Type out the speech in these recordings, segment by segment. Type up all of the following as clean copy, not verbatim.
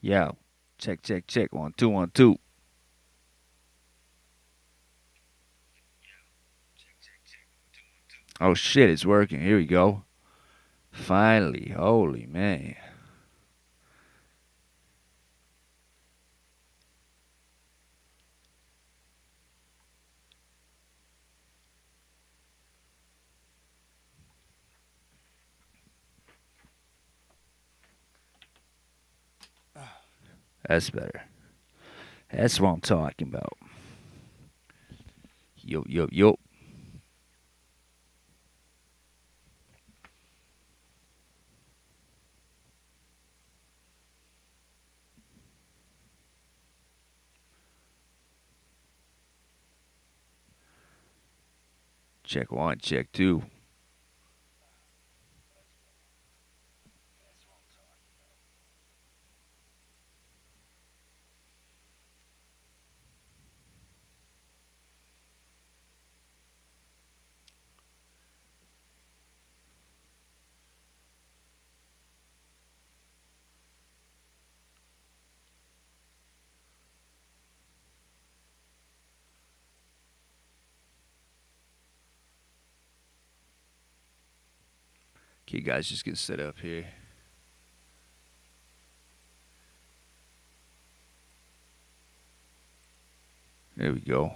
Yo, check, check, check. 1 2 1 2. Oh shit, it's working. Here we go. Finally, holy man, that's better. That's what I'm talking about. Yo, yo, yo. Check one, check two. Okay, guys, just get set up here. There we go.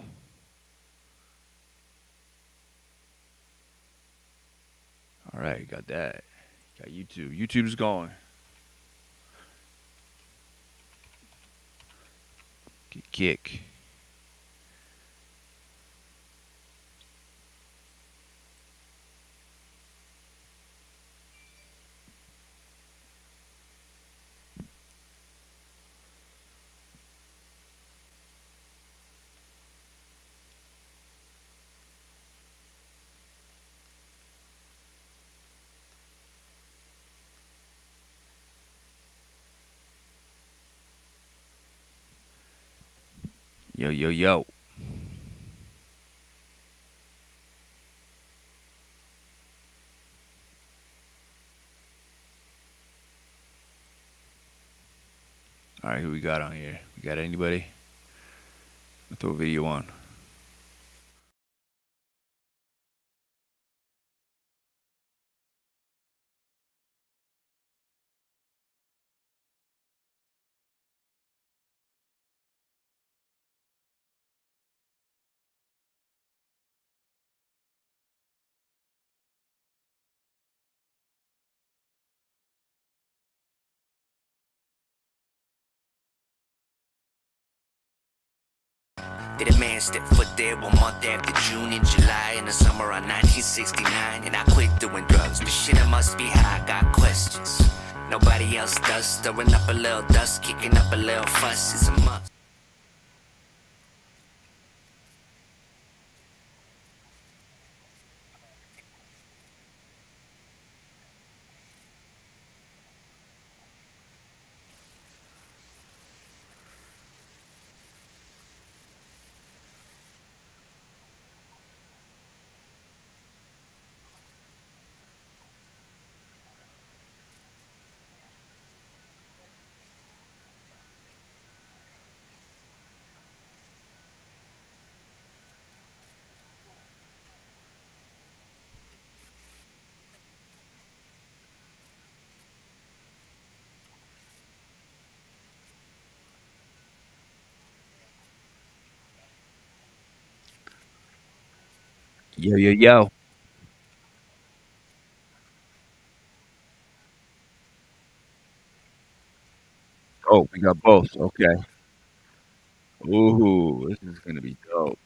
All right, got that. Got YouTube. YouTube's going. Get kick. Yo, yo, yo. All right, who we got on here? We got anybody? I'll throw a video on. Did a man step foot there 1 month after June and July in the summer of 1969? And I quit doing drugs, but shit, it must be high. I got questions. Nobody else does. Stirring up a little dust, kicking up a little fuss. It's a must. Yo, yo, yo. Oh, we got both. Okay. Ooh, this is gonna be dope.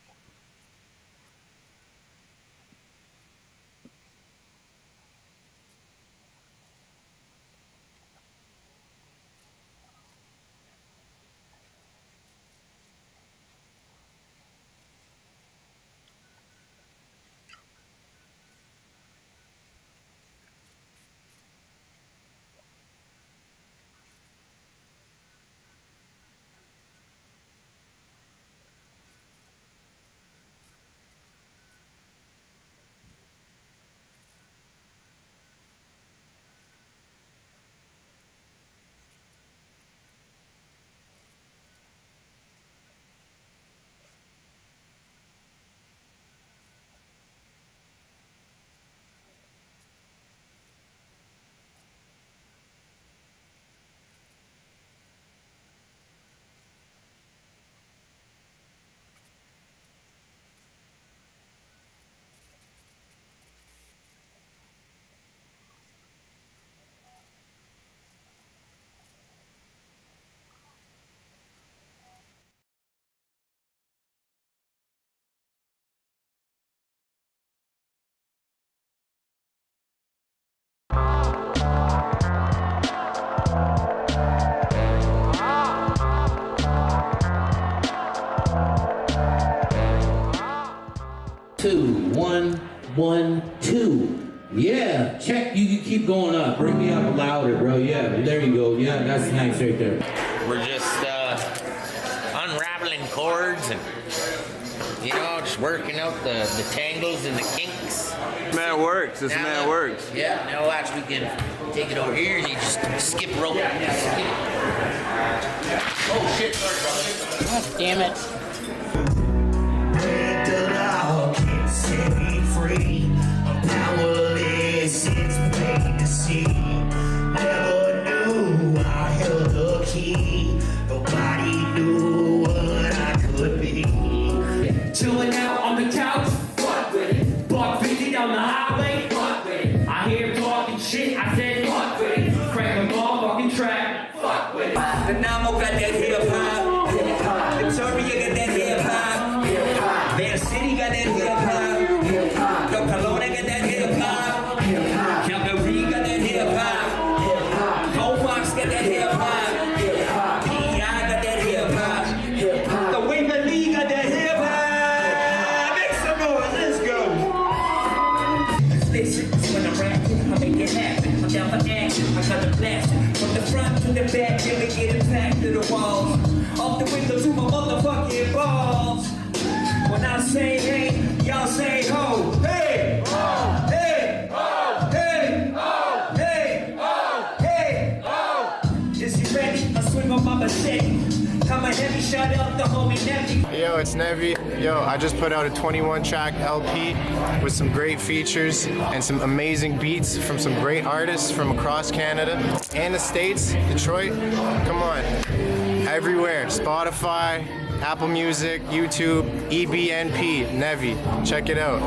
2, 1, 1, 2. Yeah, check. You can keep going up. Bring me up louder, bro. Yeah, there you go. Yeah, that's nice right there. We're just unraveling chords and, just working out the tangles and the kinks. Man works. This man works. Yeah, now watch, we can take it over here and you just skip rope. Skip. Oh shit, sorry, brother. God damn it. Break the law, can't set me free. I'm powerless, it's plain to see. Never knew I held the key. Nobody knew what I could be. Chilling out on the couch, fuck with it. Buck 50 down the highway, fuck with it. I hear him talking shit, I said fuck with it. Crack the ball, fucking track, fuck with it. The Namo got that hip hop. Victoria got that hip hop. Van City got that hip hop. Yo Kelowna got that hip hop. Calgary got that hip hop. Comox got that hip hop. PEI got that hip hop. The Waverly got that hip hop. Make some noise, let's go. Listen, when I'm rapping, I make it happen. I'm down for action, I got the blasting. From the front to the back, yeah, we get it back to the walls. Off the window to my motherfucking balls. When I say hey, y'all say ho. Hey! Ho! Hey! Ho! Hey! Ho! Hey! Ho! Hey! Ho! Is he ready? I swing on my machete. Come a heavy shot up the homie Nevi. Yo, it's Nevi. Yo, I just put out a 21-track LP with some great features and some amazing beats from some great artists from across Canada and the States, Detroit. Come on. Everywhere. Spotify, Apple Music, YouTube, EBNP, Nevi. Check it out.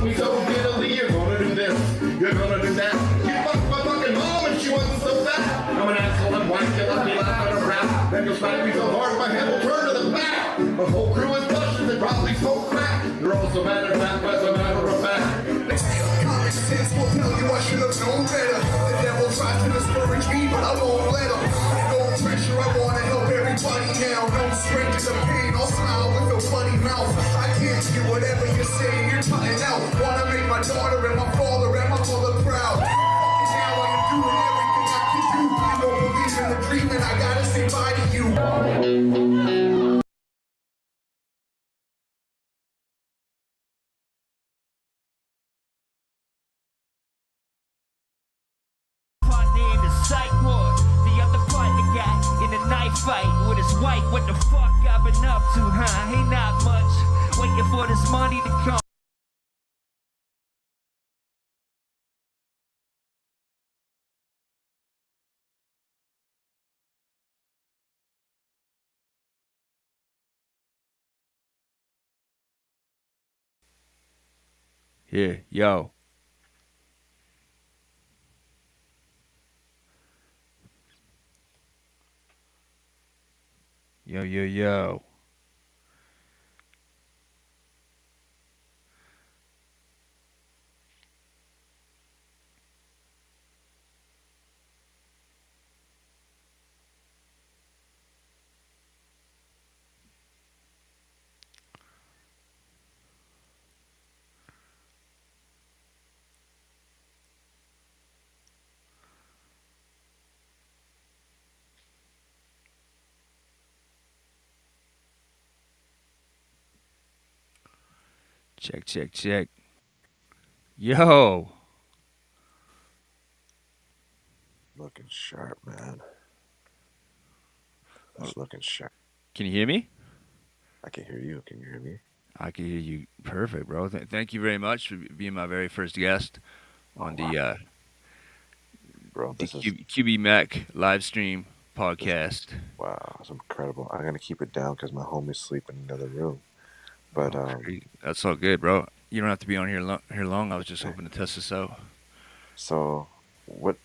We so Italy, you're gonna do this, you're gonna do that. You fucked my fucking mom and she wasn't so fat. I'm an asshole and white, you let me laugh at a rap. Then you'll smack me so hard my head will turn to the back. My whole crew is busted, they probably smoke crack. You're also mad at that, as a matter of fact. Common sense will tell you I should have known better. The devil tried to discourage me, but I won't let him. No pressure, I wanna help everybody now. No strength to the pain, I'll smile with a funny mouth. I can't hear whatever you're saying, you're cutting out. Wanna make my daughter and my father and my mother proud. Now I am doing everything I can do. You don't believe in the dream and I gotta say bye to you. Fight with his wife, what the fuck I've been up to, huh? Ain't not much, waiting for this money to come. Yeah, yo. Yo, yo, yo. Check, check, check. Yo. Looking sharp, man. That's looking sharp. Can you hear me? I can hear you. Can you hear me? I can hear you perfect, bro. Thank you very much for being my very first guest on the Bro, this is QB Mac live stream podcast. wow, it's incredible. I'm gonna keep it down because my homie's sleeping in another room. But That's all good, bro. You don't have to be on here long. I was just hoping to test this out. so what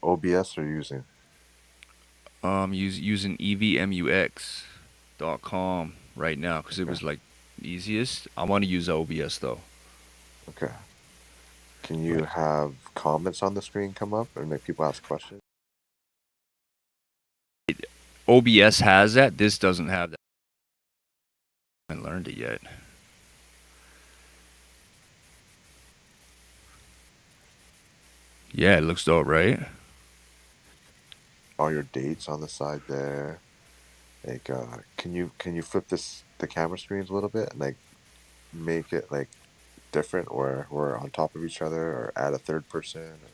OBS are you using? Using evmux.com right now because it was like easiest. I want to use OBS though. Okay. Can you But have comments on the screen come up and make people ask questions? OBS has that. This doesn't have that. I haven't learned it yet. Yeah, it looks dope, right? All your dates on the side there. Like, can you flip the camera screens a little bit and like make it like different where we're on top of each other or add a third person? Or,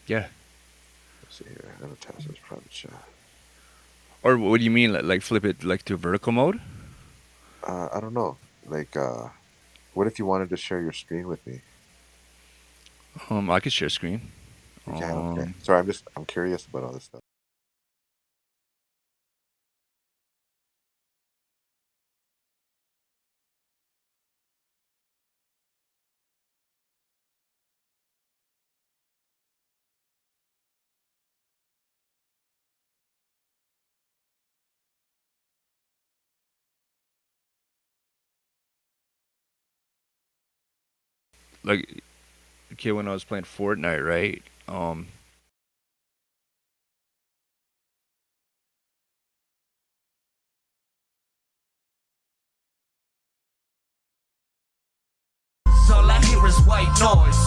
Yeah. let's see here. I'm gonna test this private chat. Or what do you mean? Like flip it like to vertical mode? I don't know. Like, what if you wanted to share your screen with me? I could share screen. You can? Okay. Um, Sorry, I'm curious about all this stuff. like okay, when I was playing Fortnite, right? All I hear is white noise.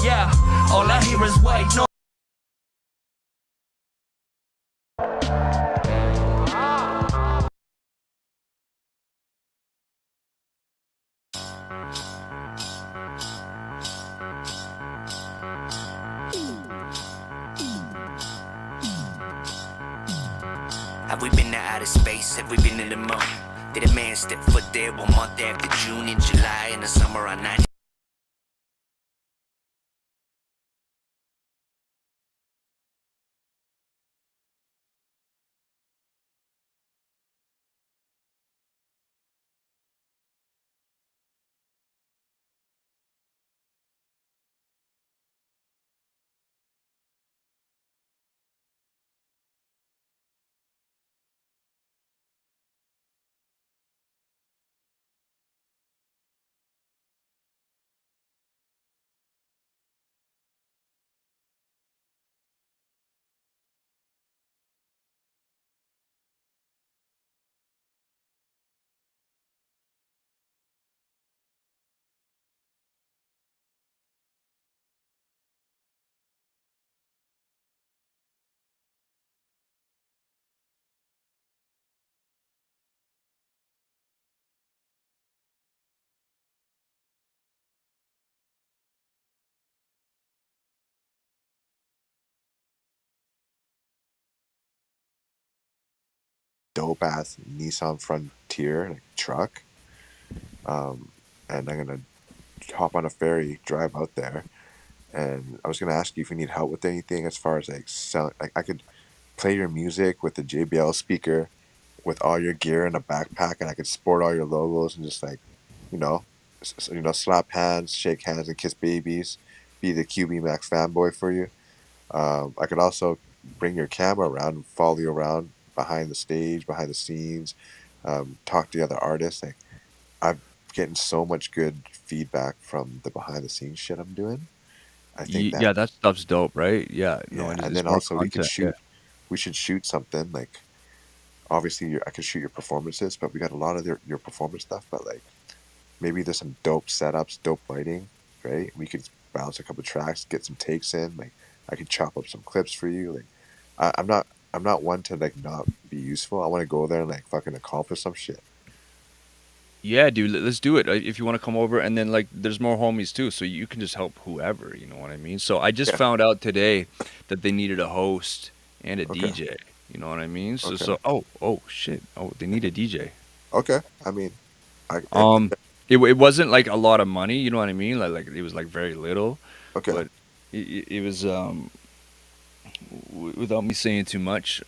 Yeah, all I hear is white noise. Have we been to outer space? Have we been in the moon? Did a man step foot there 1 month after June and July in the summer on 90? Dope ass Nissan Frontier like truck. And I'm gonna hop on a ferry, drive out there, and I was gonna ask you if you need help with anything as far as like sound. Like I could play your music with the JBL speaker, with all your gear in a backpack, and I could sport all your logos and just like, you know, slap hands, shake hands, and kiss babies. Be the QB Max fanboy for you. I could also bring your camera around and follow you around behind the stage, behind the scenes, talk to the other artists. Like I'm getting so much good feedback from the behind the scenes shit I'm doing. I think that Yeah, that stuff's dope, right? Yeah, no, yeah, and and it's then more also we could content. Yeah. shoot. We should shoot something like obviously I could shoot your performances, but we got a lot of your performance stuff. But like maybe there's some dope setups, dope lighting, right? We could bounce a couple tracks, get some takes in. Like I could chop up some clips for you. Like I'm not one to like not be useful. I want to go there and like fucking accomplish some shit. Yeah, dude, let's do it. If you want to come over, and then like, there's more homies too, so you can just help whoever. You know what I mean? So I just Yeah. found out today that they needed a host and a Okay. DJ. You know what I mean? Okay. Oh shit. Oh, they need a DJ. Okay. I mean, I Um, it wasn't like a lot of money. You know what I mean? Like it was like very little, okay. but it was without me saying too much.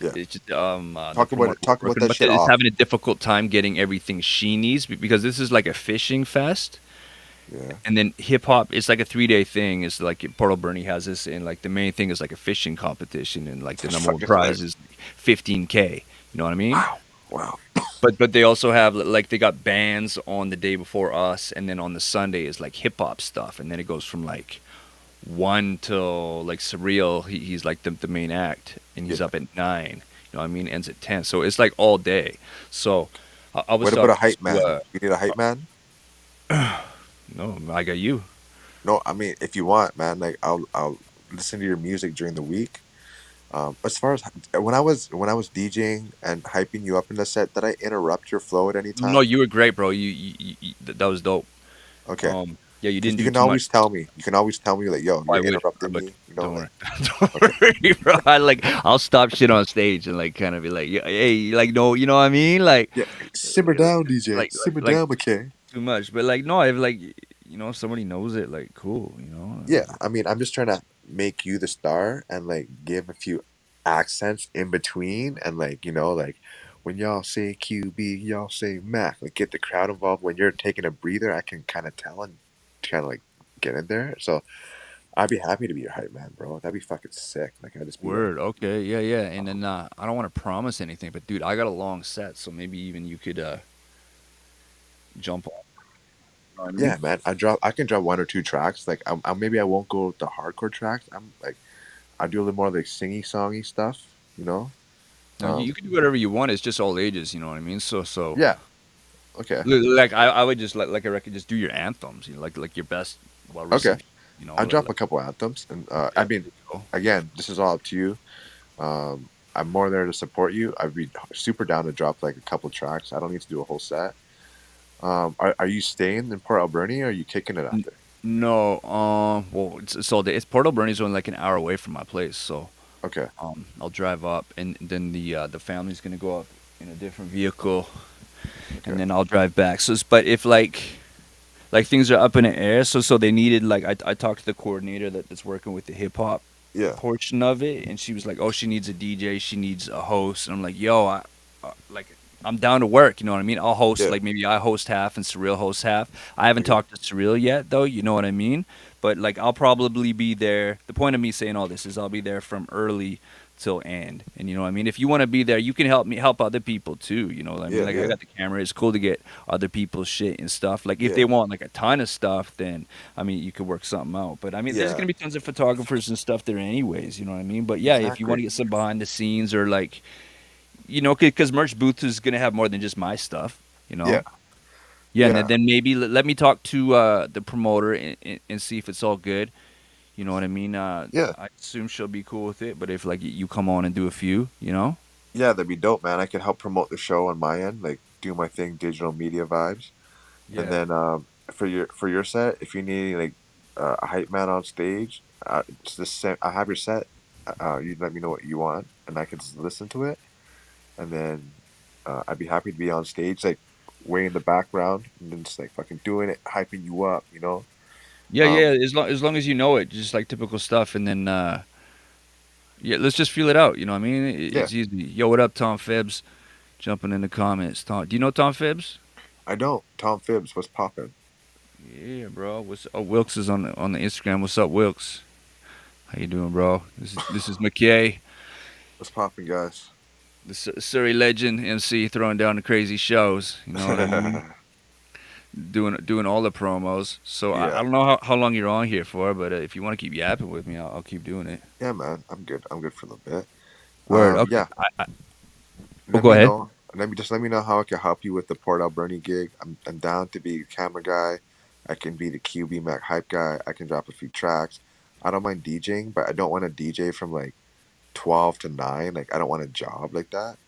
Yeah. It's just, the promoter we're Talk about working that with shit is off. having a difficult time getting everything she needs because this is like a fishing fest. Yeah. And then hip hop, it's like a 3 day thing. It's like Portal Bernie has this, and like the main thing is like a fishing competition, and like the That's number one fucking prize nice. is 15K. You know what I mean? Wow. Wow. But they also have like they got bands on the day before us, and then on the Sunday is like hip hop stuff, and then it goes from like 1 till like Surreal. He's like the main act, and he's Yeah. up at 9. You know what I mean? Ends at 10. So it's like all day. So I was What about a talking hype to man? You need a hype man? no, I got you. No, I mean if you want, man, like I'll listen to your music during the week. As far as when I was DJing and hyping you up in the set, did I interrupt your flow at any No, time? you were great, bro. That was dope. Okay, Yeah, you because didn't you do can too much. always tell me. You can always tell me like, "Yo, I you're would. I interrupting would. me." You know, Don't like worry. Don't okay, worry, bro. I'll stop shit on stage and like kind of be like, yeah, hey, like no, you know what I mean? yeah, simmer down, DJ, simmer Like down, McKay. too much. But like no, if like if somebody knows it, like cool, Yeah, I mean, I'm just trying to make you the star and like give a few accents in between, and like like when y'all say QB, y'all say Mac, like get the crowd involved. When you're taking a breather, I can kind of tell and kind of like get in there. So I'd be happy to be your hype man, bro. That'd be fucking sick. Like I'd just be like, Word. Okay. Yeah. Yeah. And then I don't want to promise anything, but dude, I got a long set, so maybe even you could jump on. You know what I mean? yeah, man. I can drop one or two tracks. Like maybe I won't go with the hardcore tracks. I'm like I do a little more like singy songy stuff. You know. Now you Um. can do whatever you want. It's just all ages. You know what I mean? So Yeah. Okay. like I would just like I reckon just do your anthems. Like your best well Okay. received. I drop Like, a couple anthems, and I yeah. mean, There you go. again, this is all up to you. I'm more there to support you. I'd be super down to drop like a couple tracks. I don't need to do a whole set. Are you staying in Port Alberni or are you kicking it N- after? No. Well, it's all day. It's Port Alberni's only like an hour away from my place, so Okay. I'll drive up, and then the family's gonna go up in a different vehicle, and Okay. then I'll drive back. But if like things are up in the air, so they needed like I talked to the coordinator that's working with the hip hop Yeah. portion of it, and she was like, oh, she needs a DJ, she needs a host, and I'm like, yo, like I'm down to work. You know what I mean? I'll host Yeah. like maybe I host half and Surreal host half. I haven't Okay. talked to Surreal yet though. You know what I mean? But like I'll probably be there. The point of me saying all this is I'll be there from early till end. And you know what I mean? If you want to be there, you can help other people too. You know what I mean? Yeah. Like I Yeah. got the camera. It's cool to get other people's shit and stuff. Like if Yeah. they want like a ton of stuff, then I mean you could work something out. But I mean there's Yeah. gonna be tons of photographers and stuff there anyways. You know what I mean? But yeah, if you want Exactly. to get some behind the scenes or like because merch booth is gonna have more than just my stuff. You Yeah. know. Yeah, and Yeah. then maybe let me talk to the promoter and see if it's all good. You know what I mean? Yeah. I assume she'll be cool with it. But if like you come on and do a few. Yeah. That'd be dope, man. I can help promote the show on my end, like do my thing, digital media vibes, and Yeah. then for your set, if you need like a hype man on stage, it's the same. I have your set. You let me know what you want, and I can just listen to it, and then I'd be happy to be on stage, like way in the background, and then just like fucking doing it, hyping you up, you know. Yeah, Um, yeah. As long as you know it, just like typical stuff, and then yeah, let's just feel it out. You know what I mean? yeah, It's easy. Yo, what up, Tom Phibbs? Jumping in the comments. Tom, do you know Tom Phibbs? I don't. Tom Phibbs, what's poppin'? Yeah, bro. What's Wilkes is on the Instagram. What's up, Wilkes? How you doing, bro? This is Mckay, What's poppin', guys? the Surrey legend MC, throwing down the crazy shows. You know what I mean? Doing all the promos. So I Yeah, don't know how long you're on here for, but if you want to keep yapping with me, I'll keep doing it. yeah, man. I'm good. I'm good for a little bit. Word. Okay. Yeah. Oh, Let go me ahead. know. Let me know how I can help you with the Port Alberni gig. I'm down to be camera guy. I can be the QB Mac hype guy. I can drop a few tracks. I don't mind DJing, but I don't want to DJ from like 12 to 9. Like I don't want a job like that.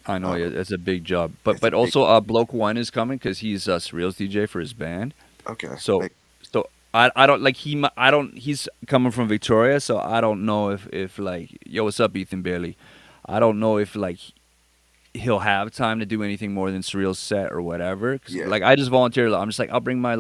I know, yeah, Um, it's a big job, but it's a but big also Bloke One is coming because he's Surreal's DJ for his band. okay. So Like so I don't like I don't he's coming from Victoria, so I don't know if like yo, what's up, Ethan Bailey? I don't know if like he'll have time to do anything more than Surreal's set or whatever. 'Cause, yeah, like I just volunteer. I'm just like I'll bring my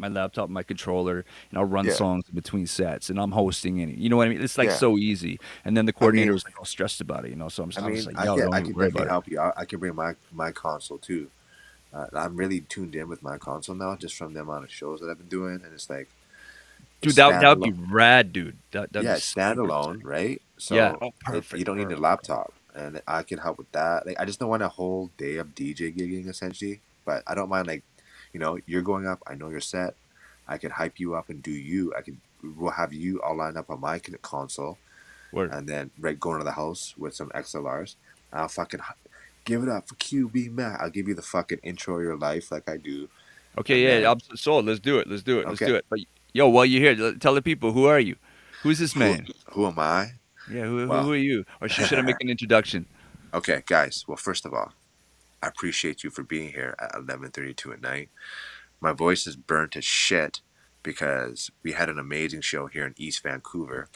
laptop, my controller, and I'll run yeah, songs in between sets, and I'm hosting any. You know what I mean? It's like yeah. so easy. And then the I coordinator mean, was like all stressed about it. So I I'm just mean, like, I yo, can don't I even can worry definitely about it. help you out. I can bring my console too. I'm really tuned in with my console now, just from the amount of shows that I've been doing, and it's like Dude, it's that would be standalone. rad, dude. That'd Yeah, be it's super standalone, sick. right? Yeah. So Oh, you perfect. don't need a Perfect. laptop, and I can help with that. Like I just don't want a whole day of DJ gigging essentially, but I don't mind like, you're going up. I know you're set. I could hype you up and do you. We'll have you all lined up on my console, Word. and then right going to the house with some XLRs. I'll fucking give it up for QB Mac. I'll give you the fucking intro of your life like I do, and Okay, yeah, then I'm sold. Let's do it. Let's do it. Let's okay, do it. But yo, while you're here, tell the people who are you? Who's this who man? who am I? Yeah, who Well, are you? Or should I make an introduction? okay, guys. Well, first of all, I appreciate you for being here at 11:32 at night. My voice is burnt as shit because we had an amazing show here in East Vancouver.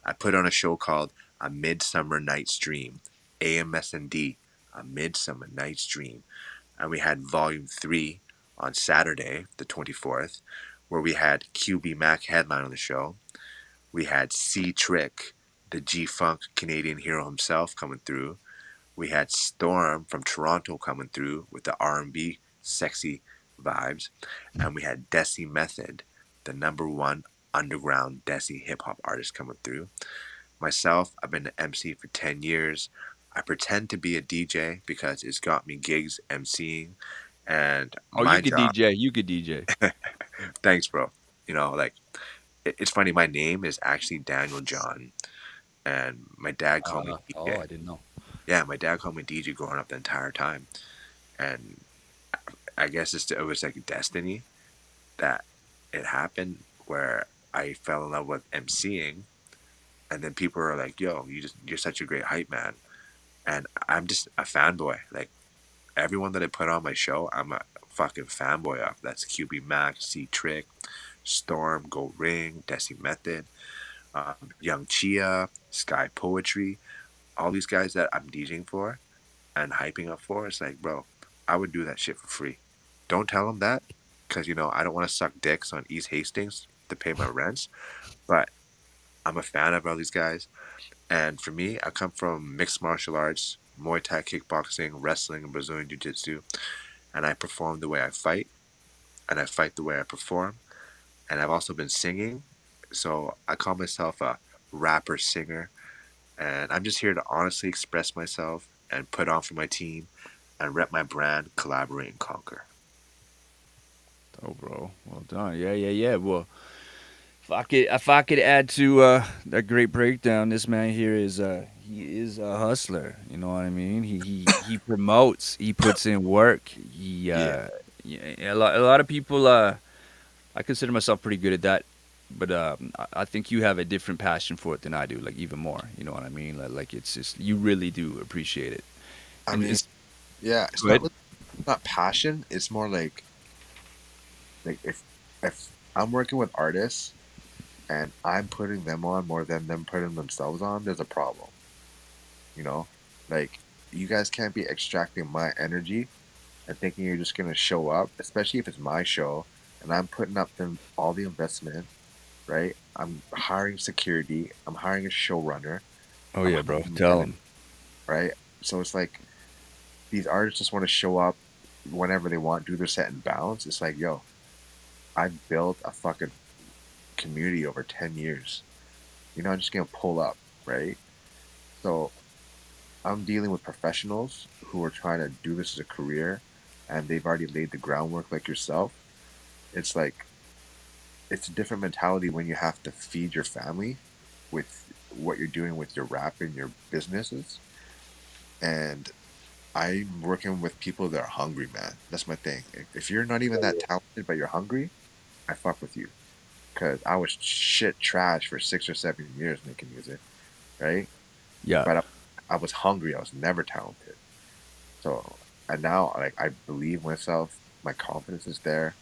I put on a show called A Midsummer Night's Dream, AMSND, A Midsummer Night's Dream. And we had Volume 3 on Saturday, the 24th, where we had QB Mac headline on the show. We had C Trick, the G Funk Canadian hero himself, coming through. We had Storm from Toronto coming through with the R&B sexy vibes, and we had Desi Method, the #1 underground Desi hip hop artist, coming through. Myself, I've been an MC for 10 years. I pretend to be a DJ because it's got me gigs MCing, and Oh, you my could job. DJ. You could DJ. Thanks, bro. Like it's funny. My name is actually Daniel John, and my dad called me DJ. I didn't know. Yeah, my dad called me DJ growing up the entire time, and I guess it was like destiny that it happened where I fell in love with MCing, and then people are like, "Yo, you're such a great hype man," and I'm just a fanboy. Like everyone that I put on my show, I'm a fucking fanboy of. That's QB Max, C Trick, Storm, Go Ring, Desi Method, Young Chia, Sky Poetry, all these guys that I'm DJing for and hyping up for. It's like, bro, I would do that shit for free. Don't tell them that, because I don't want to suck dicks on East Hastings to pay my rents. But I'm a fan of all these guys, and for me, I come from mixed martial arts, Muay Thai, kickboxing, wrestling, and Brazilian Jiu Jitsu, and I perform the way I fight, and I fight the way I perform, and I've also been singing, so I call myself a rapper singer, and I'm just here to honestly express myself and put on for my team and rep my brand, collaborate and conquer. Oh, bro, well done. Yeah, yeah, yeah. Well, if I could add to that great breakdown, this man here is he is a hustler. You know what I mean? He promotes. He puts in work. He Yeah, yeah, a lot of people. I consider myself pretty good at that, but I think you have a different passion for it than I do. Like even more. You know what I mean? Like it's just you really do appreciate it. I And mean, it's yeah, it's go ahead. not passion. It's more like if I'm working with artists and I'm putting them on more than them putting themselves on, there's a problem. You know, like you guys can't be extracting my energy and thinking you're just gonna show up, especially if it's my show and I'm putting up all the investment, right? I'm hiring security, I'm hiring a showrunner, Oh I'm yeah, bro. hiring Tell edit, him. right? So it's like these artists just want to show up whenever they want, do their set and bounce. It's like, yo, I built a fucking community over 10 years. I'm just gonna pull up, right? So I'm dealing with professionals who are trying to do this as a career and they've already laid the groundwork like yourself. It's like it's a different mentality when you have to feed your family with what you're doing with your rap and your businesses. And I'm working with people that are hungry, man. That's my thing. If you're not even that talented but you're hungry, I fuck with you. Because I was shit trash for 6 or 7 years making music, right? Yeah. But I was hungry. I was never talented. So, and now, like, I believe myself. My confidence is there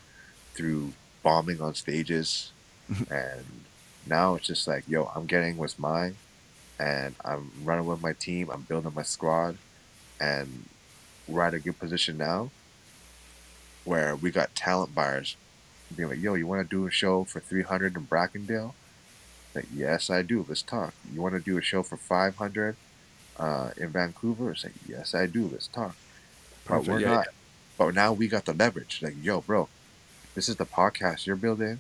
through bombing on stages, and now it's just like, yo, I'm getting what's mine, and I'm running with my team. I'm building my squad, and we're at a good position now where we got talent buyers being like, yo, you want to do a show for 300 in Brackendale? Like, yes, I do. Let's talk. You want to do a show for 500 in Vancouver? It's like, yes, I do. Let's talk. But Perfect. we're Yeah, not. But now we got the leverage. Like, yo, bro, this is the podcast you're building.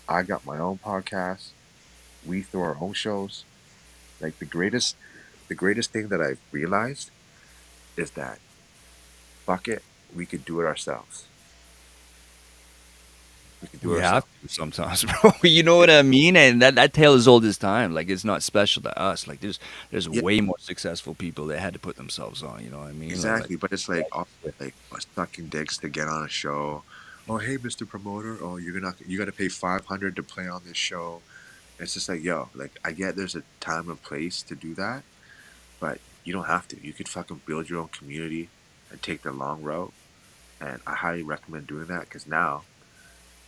I got my own podcast. We throw our own shows. Like the greatest the greatest thing that I've realized is that fuck it, we could do it ourselves. We could do it We have ourselves. to sometimes, bro. You know Yeah, what I mean? And that tale is old as time. Like it's not special to us. Like there's yeah, way more successful people that had to put themselves on. You know what I mean? exactly. But it's like all Yeah, like us sucking dicks to get on a show. Oh, hey, Mr. Promoter. Oh, you got to pay 500 to play on this show. It's just like, yo, like I get there's a time and place to do that, but you don't have to. You could fucking build your own community and take the long route. And I highly recommend doing that because now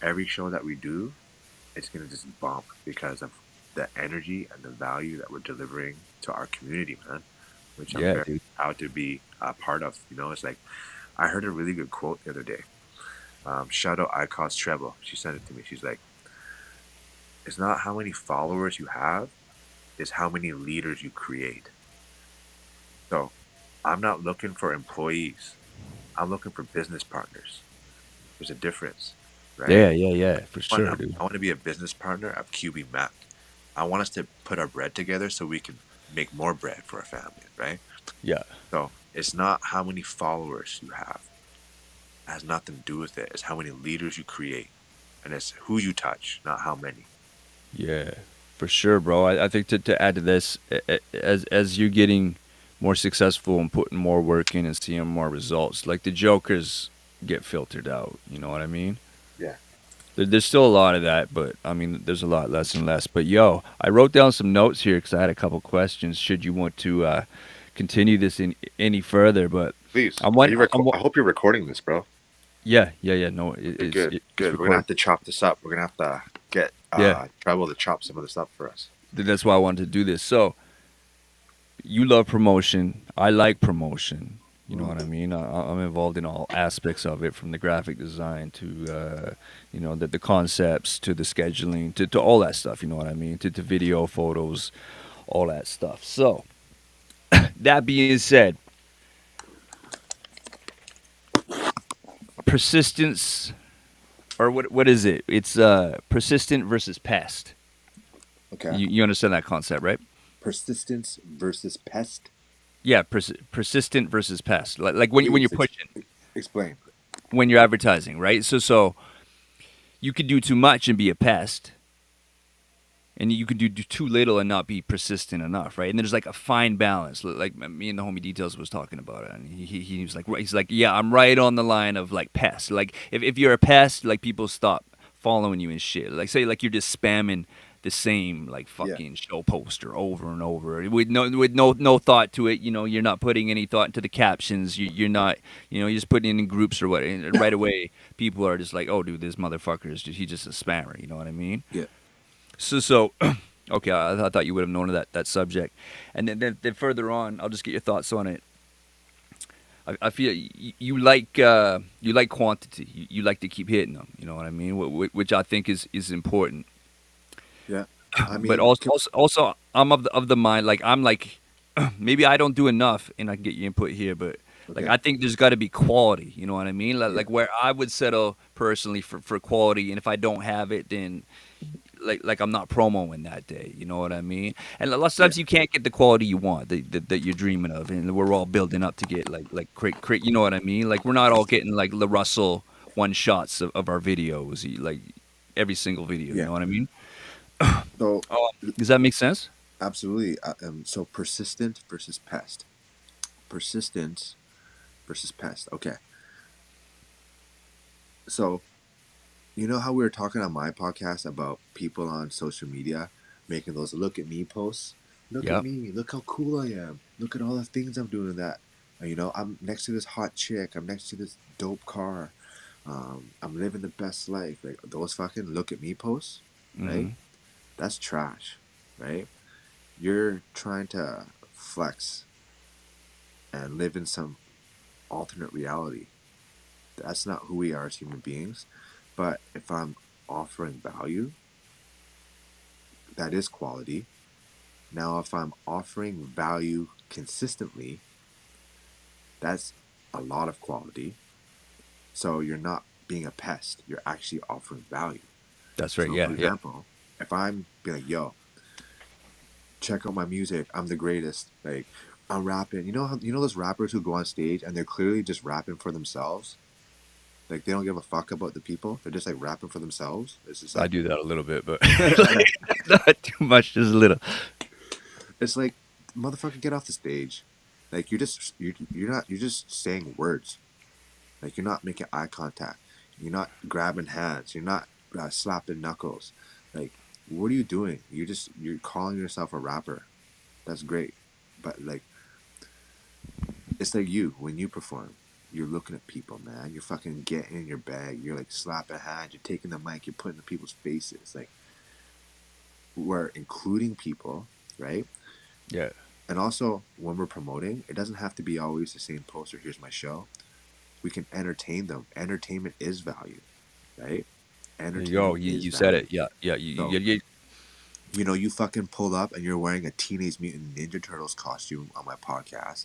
every show that we do, it's gonna just bump because of the energy and the value that we're delivering to our community, man. Which I'm yeah, very dude. proud to be a part of. You know, it's like I heard a really good quote the other day. Shout out Icos Treble. She sent it to me. She's like, "It's not how many followers you have, it's how many leaders you create." So I'm not looking for employees. I'm looking for business partners. There's a difference, right? Yeah, yeah, yeah, for sure, dude. I want to be a business partner of QB Mac. I want us to put our bread together so we can make more bread for our family, right? Yeah, So it's not how many followers you have. It has nothing to do with it. It's how many leaders you create. And it's who you touch, not how many. yeah, for sure, bro. I think to add to this, as you're getting more successful and putting more work in and seeing more results, like the jokers get filtered out. You know what I mean? Yeah. There's still a lot of that, but I mean, there's a lot less and less. But yo, I wrote down some notes here because I had a couple questions. Should you want to continue this in any further? But Please. I'm one. I hope you're recording this, bro. Yeah, yeah, yeah. No, Okay, good, it's good. We're gonna recorded. have to chop this up. We're gonna have to get Yeah, Treble to chop some of this up for us. that's why I wanted to do this. So you love promotion. I like promotion. You know what I mean? I'm involved in all aspects of it, from the graphic design to, the concepts to the scheduling to all that stuff. You know what I mean? To video, photos, all that stuff. So that being said, persistence, or what is it? It's persistent versus pest. Okay. You understand that concept, right? Persistence versus pest. Yeah, persistent versus pest. Like when you're Please pushing, explain. when you're advertising, right? So you could do too much and be a pest, and you could do too little and not be persistent enough, right? And there's like a fine balance. Like me and the homie Details was talking about it, and he was like, he's like, yeah, I'm right on the line of like pest. Like if you're a pest, like people stop following you and shit. Like say like you're just spamming the same like Yeah. fucking show poster over and over with no thought to it. You know, you're not putting any thought into the captions. You're not, you're just putting it in groups or what. And right away, people are just like, oh, dude, this motherfucker is just, he's just a spammer. You know what I mean? Yeah. So okay, I thought you would have known that subject, and then further on, I'll just get your thoughts on it. I feel you like quantity. You like to keep hitting them. You know what I mean? Which I think is important. Yeah. I But mean, also I'm of the mind, like I'm like maybe I don't do enough, and I can get your input here, but like okay. I think there's got to be quality. You know what I mean? Like, Yeah. like where I would settle personally for quality, and if I don't have it, then like I'm not promoing that day. You know what I mean? And a lot of Yeah. times you can't get the quality you want that you're dreaming of, and we're all building up to get like great. You know what I mean? Like we're not all getting like the Russell one shots of our videos, like every single video. You Yeah. know what I mean? So Does that make sense? absolutely. So persistent versus pest. Persistence versus pest. Okay. So you know how we were talking on my podcast about people on social media making those look at me posts? Look at Yep. me. Look how cool I am. Look at all the things I'm doing in that. I'm next to this hot chick. I'm next to this dope car. I'm living the best life. Like those fucking look at me posts, right? Hmm. That's trash, right? You're trying to flex and live in some alternate reality. That's not who we are as human beings. But if I'm offering value, that is quality. Now, if I'm offering value consistently, that's a lot of quality. So you're not being a pest, you're actually offering value. That's right. So, Yeah. for Yeah. example, if I'm being like, yo, check out my music. I'm the greatest. Like, I'm rapping. You know those rappers who go on stage and they're clearly just rapping for themselves. Like they don't give a fuck about the people. They're just like rapping for themselves. It's just I like do that a little bit, but like, not too much, just a little. it's like motherfucker, get off the stage. Like you're just saying words. Like you're not making eye contact. You're not grabbing hands. You're not slapping knuckles. Like what are you doing? You're calling yourself a rapper. That's great, but like it's like you when you perform. You're looking at people, man. You're fucking getting in your bag. You're like slapping hands. You're taking the mic. You're putting in people's faces. Like we're including people, right? Yeah. And also when we're promoting, it doesn't have to be always the same poster. Here's my show. We can entertain them. Entertainment is value, right? There you go. Entertainment You, is you said value. it. Yeah. Yeah. So you fucking pull up and you're wearing a Teenage Mutant Ninja Turtles costume on my podcast,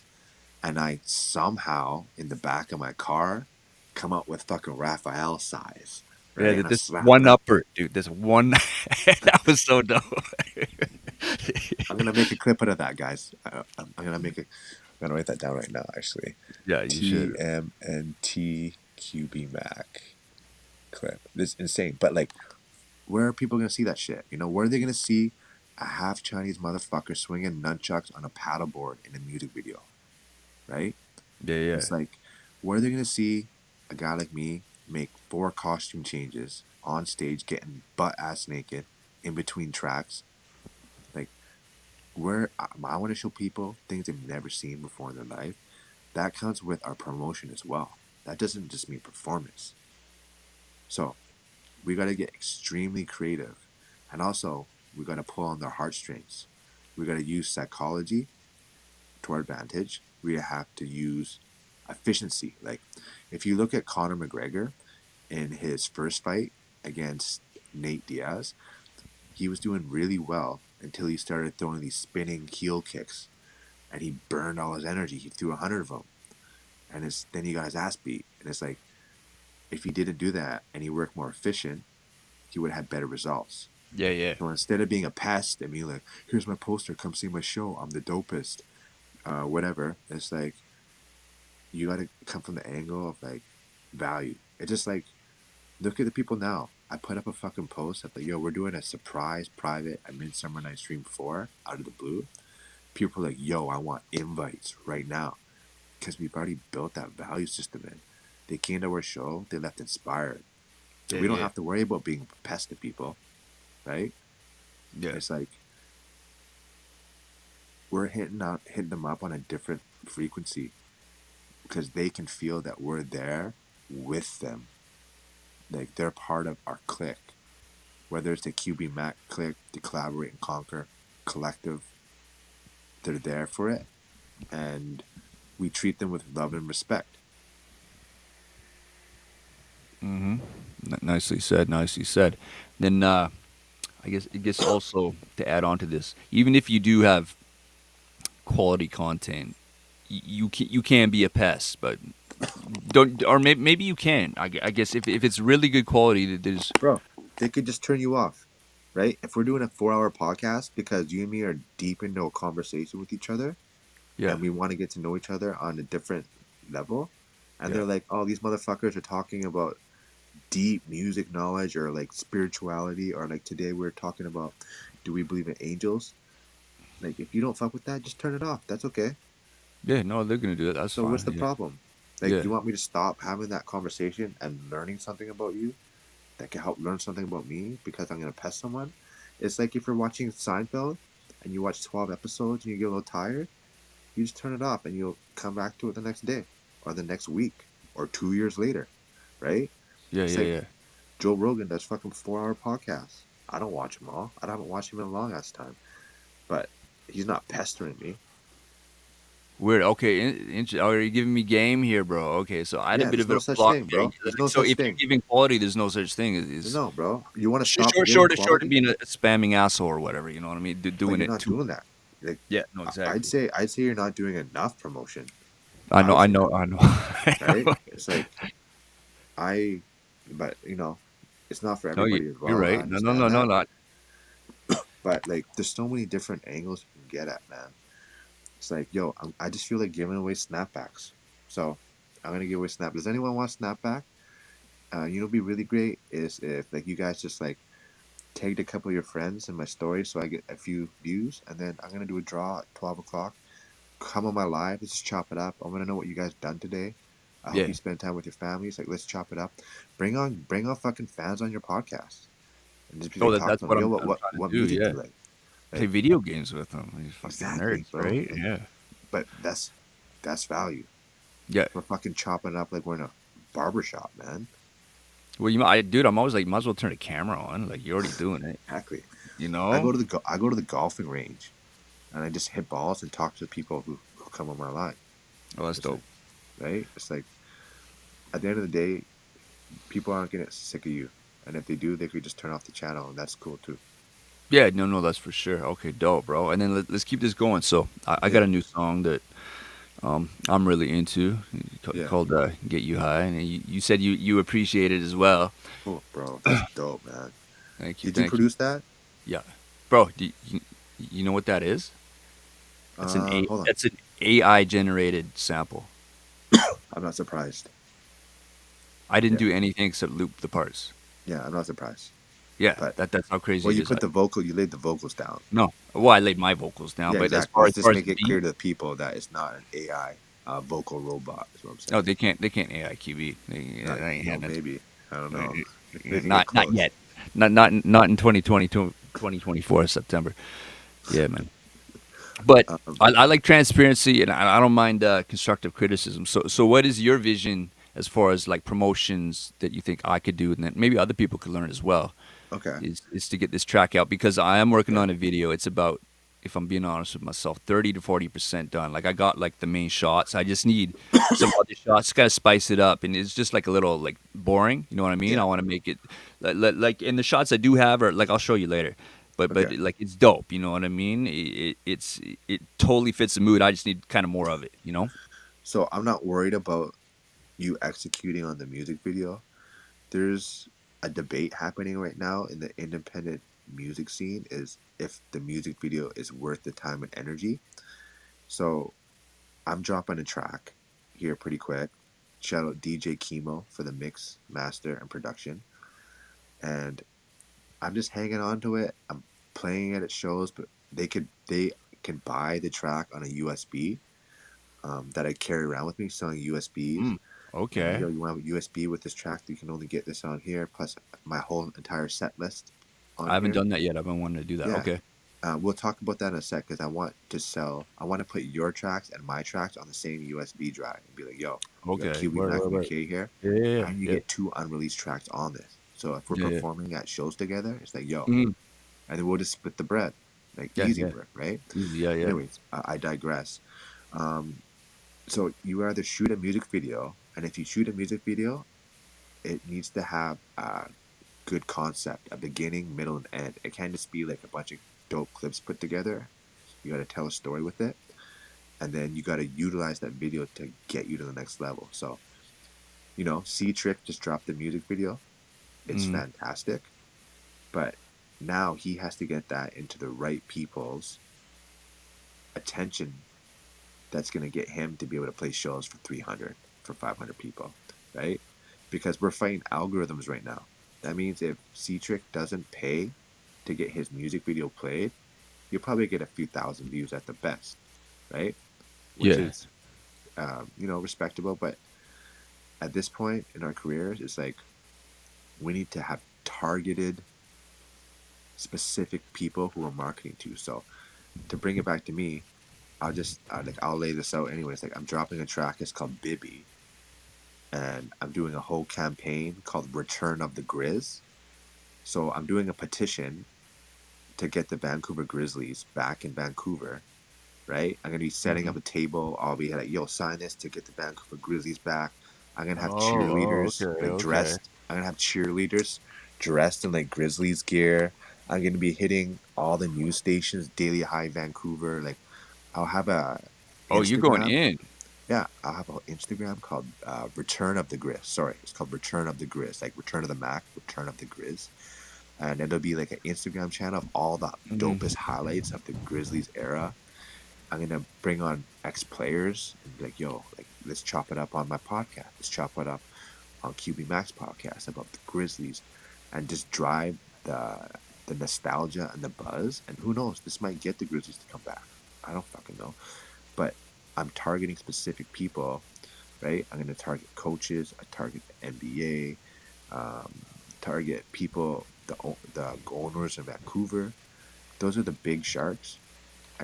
and I somehow in the back of my car come up with fucking Raphael size, yeah. right? And I This slap one that. upper, dude. This one. That was so dope. I'm gonna make a clip out of that, guys. I'm gonna make a. I'm gonna write that down right now. Actually, Yeah, you should. TMNT QB Mac clip. This is insane, but like, where are people gonna see that shit? Where are they gonna see a half Chinese motherfucker swinging nunchucks on a paddleboard in a music video, right? Yeah. Yeah. It's like, where are they gonna see a guy like me make 4 costume changes on stage, getting butt ass naked in between tracks? Like, where I want to show people things they've never seen before in their life. That counts with our promotion as well. That doesn't just mean performance. So we got to get extremely creative, and also we got to pull on their heartstrings. We got to use psychology to our advantage. We have to use efficiency. Like if you look at Conor McGregor in his first fight against Nate Diaz, he was doing really well until he started throwing these spinning heel kicks, and he burned all his energy. He threw 100 of them, and then he got his ass beat. And it's like, if he didn't do that and he worked more efficient, he would have had better results. Yeah. Yeah. So instead of being a pest and being like, here's my poster, come see my show, I'm the dopest, whatever, it's like, you got to come from the angle of like value. It's just like, look at the people now. I put up a fucking post of like, yo, we're doing a surprise private at Midsummer Night Stream 4 out of the blue. People are like, yo, I want invites right now. Because we've already built that value system in. They came to our show, they left inspired. So we don't have to worry about being a pest to people, right? Yeah. It's like, we're hitting them up on a different frequency because they can feel that we're there with them. Like they're part of our clique. Whether it's the QB Mac clique, the Collaborate and Conquer collective, they're there for it. And we treat them with love and respect. Nicely said. Nicely said. Then I guess also to add on to this, even if you do have quality content, you can be a pest, but don't, or maybe you can. I guess if it's really good quality, there's Bro, they could just turn you off, right? If we're doing a 4-hour podcast because you and me are deep into a conversation with each other, yeah. and we want to get to know each other on a different level, and Yeah. they're like, oh, these motherfuckers are talking about deep music knowledge or like spirituality, or like today we're talking about, do we believe in angels? Like, if you don't fuck with that, just turn it off. That's okay. Yeah, no, they're gonna do it. That's So fine. what's the Yeah. problem? Like, Yeah. do you want me to stop having that conversation and learning something about you that can help learn something about me because I'm gonna pest someone? It's like if you're watching Seinfeld and you watch 12 episodes and you get a little tired, you just turn it off and you'll come back to it the next day or the next week or 2 years later, right? Yeah. It's Yeah. like Yeah. Joe Rogan does fucking 4-hour podcasts. I don't watch them all. I haven't watched him in a long ass time, but he's not pestering me. Weird. Okay. Are you giving me game here, bro? Okay. So I had Yeah, a bit there's of no a such block thing, there. bro. There's no So such if thing. you're giving quality, there's no such thing. Is No, bro. You want to stop short, giving short, short of quality? being a spamming asshole or whatever. You know what I mean? But Doing you're it not too. doing that. Like, Yeah. No. Exactly. I'd say you're not doing enough promotion. I know. I would say know. that, I know. right? It's like but it's not for No, everybody as you're well. I right. No. No. understand No. No. that. Not. But like, there's so many different angles you can get at, man. It's like, yo, I just feel like giving away snapbacks. So I'm gonna give away snap. Does anyone want snapback? You know, what'd be really great is if like you guys just like tagged a couple of your friends in my story, so I get a few views, and then I'm gonna do a draw at 12 o'clock. Come on my live. Let's just chop it up. I want to know what you guys done today. I hope Yeah. you spend time with your families. Like, let's chop it up. Bring on fucking fans on your podcast, and just be Oh, like, talk that's to them. what Yo, I'm trying to what do. music do Yeah. you like? Play Like, video games with them. These fucking exactly, nerds, bro. right? Like, Yeah. but that's value. Yeah. We're fucking chopping it up like we're in a barbershop, man. Well, dude, I'm always like, might as well turn the camera on. Like, you're already doing it. Exactly. You know? I go to the golfing range, and I just hit balls and talk to the people who come on my line. Oh, that's It's like, dope. right? It's like at the end of the day, people aren't gonna get sick of you, and if they do, they could just turn off the channel, and that's cool too. Yeah, no, that's for sure. Okay, dope, bro. And then let's keep this going. So I got Yeah, a new song that I'm really into yeah. called "Get You High," and you said you appreciate it as well. Oh, bro, that's dope, man. Thank you, Did you thank you. produce that? Yeah, bro. You know what that is? Hold on. That's an AI generated sample. I'm not surprised. I didn't Yeah, do anything except loop the parts. yeah, I'm not surprised. Yeah, But that's how crazy well, it you is. put you laid the vocals down. No, well, I laid my vocals down, Yeah, but exactly. Let's far just as make the it beat, clear to the people that it's not an AI vocal robot. Is what I'm oh, saying. they can't AI QB. Not, They ain't no, had that. maybe. I don't know. They can get Not close. yet. Not in 2024 September. Yeah, man. But Um, I like transparency, and I don't mind constructive criticism. So what is your vision as far as like promotions that you think I could do, and that maybe other people could learn as well? okay. Is to get this track out because I am working Yeah. on a video. It's about, if I'm being honest with myself, 30 to 40% done. Like I got like the main shots. I just need some other shots. Gotta spice it up, and it's just like a little like boring. You know what I mean? Yeah. I want to make it like, and the shots I do have are like I'll show you later. But Okay. like it's dope. You know what I mean? It totally fits the mood. I just need kind of more of it. You know? So I'm not worried about you executing on the music video. There's a debate happening right now in the independent music scene is if the music video is worth the time and energy. So I'm dropping a track here pretty quick. Shout out DJ Chemo for the mix, master, and production. And I'm just hanging on to it. I'm playing it at shows, but they can buy the track on a USB that I carry around with me, selling USBs. Mm, And okay. yo, you want a USB with this track? You can only get this on here, plus my whole entire set list on I haven't here. done that yet. I've been wanting to do that. Yeah, Okay. we'll talk about that in a sec because I want to sell. I want to put your tracks and my tracks on the same USB drive and be like, yo, we got Okay. QB Mac and Mckay here, Yeah, yeah, yeah. and you Yeah. get two unreleased tracks on this. So if we're Yeah. Yeah. performing at shows together, it's like, yo, Mhm. and then we'll just split the bread, like Yeah. easy Yeah. work, right? Easy. Yeah. Yeah. Anyways, I digress. Um, so you either shoot a music video, and if you shoot a music video, it needs to have a good concept, a beginning, middle, and end. It can't just be like a bunch of dope clips put together. You got to tell a story with it, and then you got to utilize that video to get you to the next level. So, you know, C Trick just dropped the music video. It's Mhm. fantastic, but now he has to get that into the right people's attention. That's going to get him to be able to play shows for 300, for 500 people, right? Because we're fighting algorithms right now. That means if C-Trick doesn't pay to get his music video played, you'll probably get a few thousand views at the best, right? Which Yeah. is, you know, respectable. But at this point in our careers, it's like we need to have targeted, specific people who we're marketing to. So to bring it back to me, I'll lay this out anyways. Like I'm dropping a track. It's called Bibby, and I'm doing a whole campaign called Return of the Grizz. So I'm doing a petition to get the Vancouver Grizzlies back in Vancouver, right? I'm gonna be setting up Mhm. a table. I'll be like, yo, sign this to get the Vancouver Grizzlies back. I'm gonna have Oh, cheerleaders okay, like okay. dressed. I'm gonna have cheerleaders dressed in like Grizzlies gear. I'm gonna be hitting all the news stations, Daily High Vancouver. Like I'll have a Oh, you're going Instagram. in. Yeah, I'll have an Instagram called Return of the Grizz. Sorry, it's called Return of the Grizz, like Return of the Mac, Return of the Grizz. and it'll be like an Instagram channel of all the dopest highlights of the Grizzlies era. I'm gonna bring on ex-players and be like, yo, like let's chop it up on my podcast. Let's chop it up on QB Max podcast about the Grizzlies, and just drive the nostalgia and the buzz. And who knows, this might get the Grizzlies to come back. I don't fucking know, but I'm targeting specific people, right? I'm gonna target coaches. I target the NBA. Target people, the owners in Vancouver. Those are the big sharks.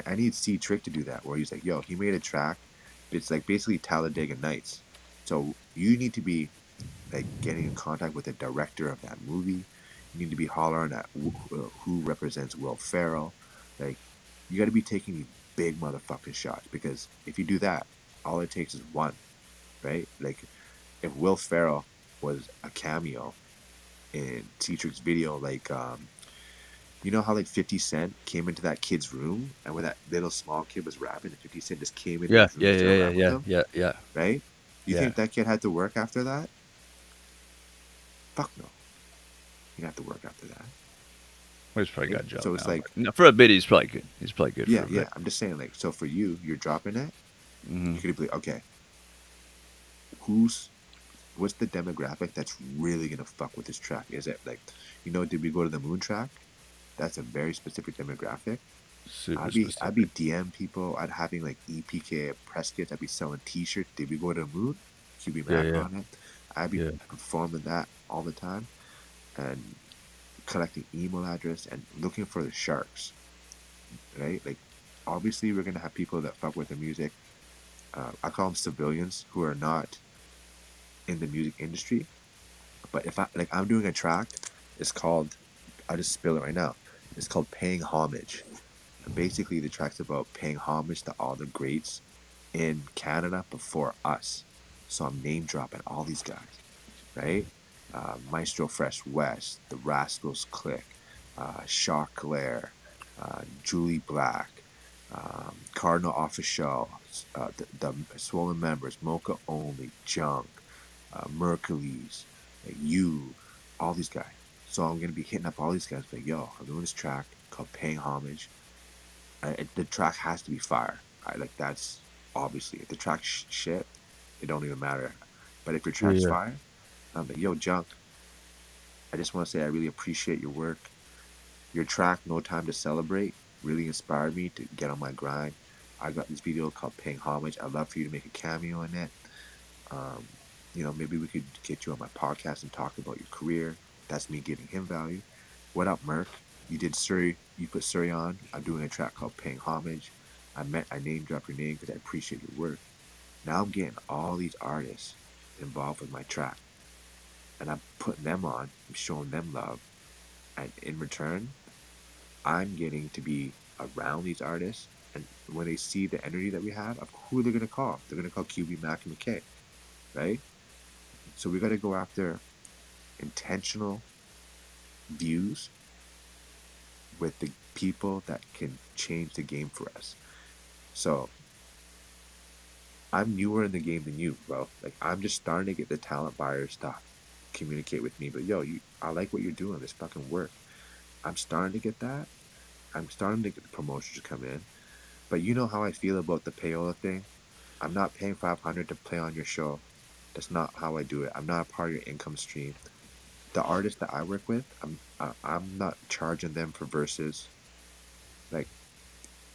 I need C Trick to do that, where he's like, yo, he made a track. It's like basically Talladega Nights. So you need to be like getting in contact with the director of that movie. You need to be hollering at who represents Will Ferrell. Like, you got to be taking these big motherfucking shots, because if you do that, all it takes is one, right? Like, if Will Ferrell was a cameo in T-Tric's video, like, you know how like 50 Cent came into that kid's room, and when that little small kid was rapping, and 50 Cent just came into Yeah, his room yeah, and started yeah, rapping with yeah, him, yeah, yeah, right? You yeah. think that kid had to work after that? Fuck no. He didn't have to work after that. Well, he's probably got a job So it's now, like, but no, for a bit, he's probably good. He's probably good yeah, for a yeah. bit. I'm just saying, like, so for you, you're dropping it. Mm-hmm. You could be like, okay, what's the demographic that's really gonna fuck with this track? Is it like, did we go to the moon track? That's a very specific demographic. Super I'd specific. be DM people. I'd having like EPK press kits. I'd be selling T-shirts. Did we go to the moon? QB Yeah, Mac yeah, on it. I'd be yeah. performing that all the time, and collecting email address and looking for the sharks, right? Like, obviously we're gonna have people that fuck with the music. I call them civilians who are not in the music industry. But if I'm doing a track, it's called, I'll just spill it right now. It's called Paying Homage. And basically, the track's about paying homage to all the greats in Canada before us. So I'm name dropping all these guys, right? Maestro Fresh West, the Rascals Click, Shock Glare, Julie Black, Cardinal Official, the Swollen Members, Mocha Only, Junk, Mercules, you, all these guys. So I'm gonna be hitting up all these guys, like, yo, I'm doing this track called Paying Homage. The track has to be fire. That's obviously, if the track's shit, it don't even matter. But if your track's Yeah. fire, I'm like, yo, Junk, I just want to say I really appreciate your work. Your track, No Time to Celebrate, really inspired me to get on my grind. I got this video called Paying Homage. I'd love for you to make a cameo in it. Maybe we could get you on my podcast and talk about your career. That's me giving him value. What up, Merc? You did Surrey. You put Surrey on. I'm doing a track called Paying Homage. I name drop your name because I appreciate your work. Now I'm getting all these artists involved with my track, and I'm putting them on. I'm showing them love, and in return, I'm getting to be around these artists. And when they see the energy that we have, of who they're gonna call? They're gonna call QB Mac and Mckay, right? So we got to go after intentional views with the people that can change the game for us. So I'm newer in the game than you, bro. Like, I'm just starting to get the talent buyers to communicate with me. But yo, I like what you're doing. This fucking work. I'm starting to get that. I'm starting to get the promotions to come in. But you know how I feel about the payola thing. I'm not paying $500 to play on your show. That's not how I do it. I'm not a part of your income stream. The artists that I work with, I'm not charging them for verses. Like,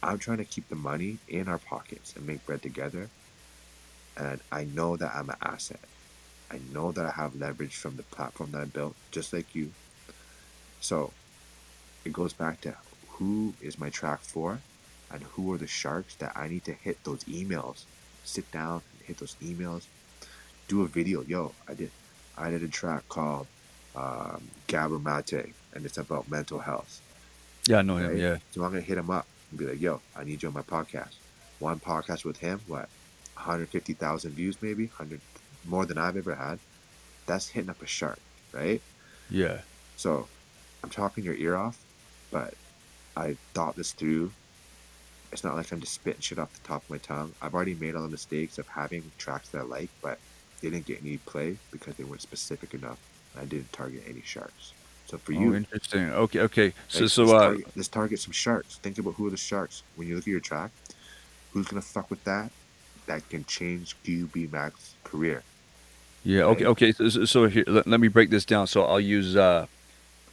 I'm trying to keep the money in our pockets and make bread together. And I know that I'm an asset. I know that I have leverage from the platform that I built, just like you. So it goes back to who is my track for, and who are the sharks that I need to hit those emails. Sit down and hit those emails. Do a video. Yo, I did a track called Gabber Mate, and it's about mental health. Yeah, I know him. Right? Yeah. So I'm gonna hit him up and be like, yo, I need you on my podcast. One podcast with him, 150,000 views, maybe 100 more than I've ever had. That's hitting up a shark, right? Yeah. So I'm talking your ear off, but I thought this through. It's not like I'm just spitting shit off the top of my tongue. I've already made all the mistakes of having tracks that I like, but they didn't get any play because they weren't specific enough. I didn't target any sharks. So for Oh, you, interesting. Okay, okay. So like so uh, let's target some sharks. Think about who are the sharks when you look at your track. Who's gonna fuck with that? That can change QB Mac's career, yeah, okay, right? okay. So here, let me break this down. So I'll use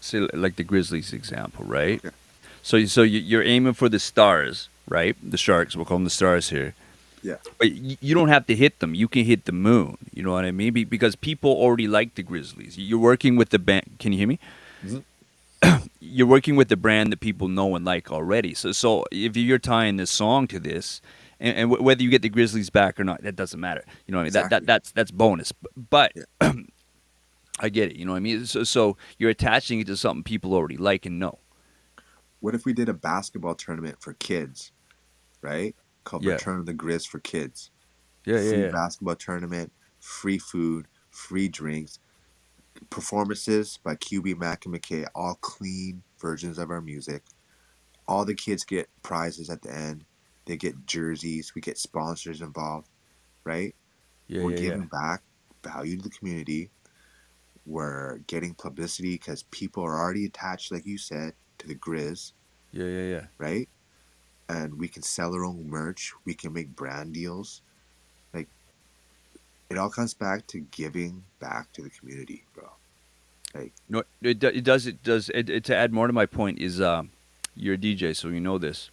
say like the Grizzlies example, right? Okay. So you're aiming for the stars, right? The sharks. We'll call them the stars here. Yeah. But you don't have to hit them. You can hit the moon. You know what I mean? Because people already like the Grizzlies. You're working with the band. Can you hear me? Mhm. You're working with the brand that people know and like already. So if you're tying this song to this, and whether you get the Grizzlies back or not, that doesn't matter. You know what I mean? Exactly. That's bonus. But Yeah. I get it. You know what I mean? So you're attaching it to something people already like and know. What if we did a basketball tournament for kids, right? Called Yeah. Return of the Grizz for Kids. Yeah. Yeah. Free Yeah. basketball tournament, free food, free drinks, performances by QB Mac and Mckay, all clean versions of our music. All the kids get prizes at the end. They get jerseys. We get sponsors involved, right? Yeah. We're Yeah. Yeah. giving back value to the community. We're getting publicity because people are already attached, like you said, to the Grizz, Yeah. Yeah. Yeah. right? And we can sell our own merch. We can make brand deals. Like, it all comes back to giving back to the community, bro. Like, No, it does. To add more to my point is, you're a DJ, so you know this,